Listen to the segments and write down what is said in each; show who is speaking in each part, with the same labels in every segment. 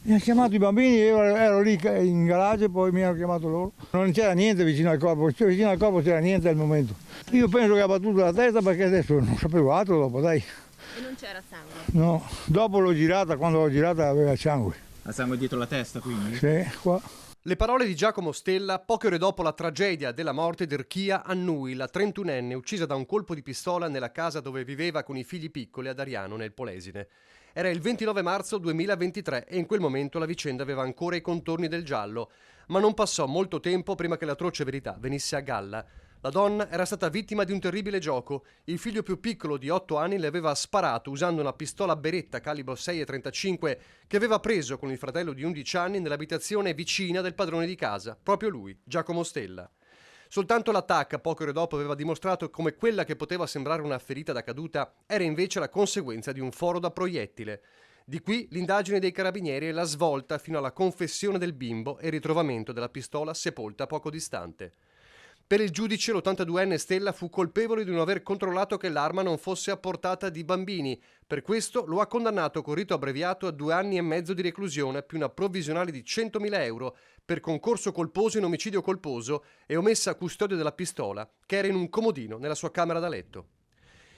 Speaker 1: Mi hanno chiamato i bambini, io ero lì in garage, poi mi hanno chiamato loro. Non c'era niente vicino al corpo, vicino al corpo c'era niente al momento. Io penso che ha battuto la testa perché adesso non sapevo altro dopo, dai.
Speaker 2: E non c'era sangue?
Speaker 1: No, dopo l'ho girata, quando l'ho girata aveva sangue.
Speaker 3: Ha sangue dietro la testa quindi?
Speaker 1: Sì, qua.
Speaker 4: Le parole di Giacomo Stella poche ore dopo la tragedia della morte di Erchia Annui, la 31enne uccisa da un colpo di pistola nella casa dove viveva con i figli piccoli ad Ariano nel Polesine. Era il 29 marzo 2023 e in quel momento la vicenda aveva ancora i contorni del giallo, ma non passò molto tempo prima che l'atroce verità venisse a galla. La donna era stata vittima di un terribile gioco. Il figlio più piccolo di 8 anni le aveva sparato usando una pistola Beretta calibro 6,35 che aveva preso con il fratello di 11 anni nell'abitazione vicina del padrone di casa, proprio lui, Giacomo Stella. Soltanto l'attacco, poche ore dopo, aveva dimostrato come quella che poteva sembrare una ferita da caduta era invece la conseguenza di un foro da proiettile. Di qui l'indagine dei carabinieri e la svolta fino alla confessione del bimbo e il ritrovamento della pistola sepolta poco distante. Per il giudice l'82enne Stella fu colpevole di non aver controllato che l'arma non fosse a portata di bambini. Per questo lo ha condannato con rito abbreviato a 2 anni e mezzo di reclusione più una provvisionale di 100.000 euro per concorso colposo in omicidio colposo e omessa custodia della pistola che era in un comodino nella sua camera da letto.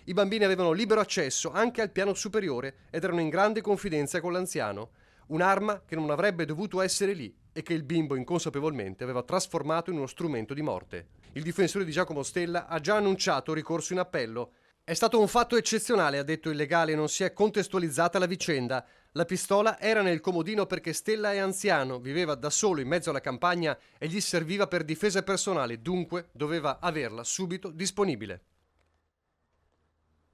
Speaker 4: I bambini avevano libero accesso anche al piano superiore ed erano in grande confidenza con l'anziano. Un'arma che non avrebbe dovuto essere lì e che il bimbo inconsapevolmente aveva trasformato in uno strumento di morte. Il difensore di Giacomo Stella ha già annunciato ricorso in appello. È stato un fatto eccezionale, ha detto il legale, non si è contestualizzata la vicenda. La pistola era nel comodino perché Stella è anziano, viveva da solo in mezzo alla campagna e gli serviva per difesa personale, dunque doveva averla subito disponibile.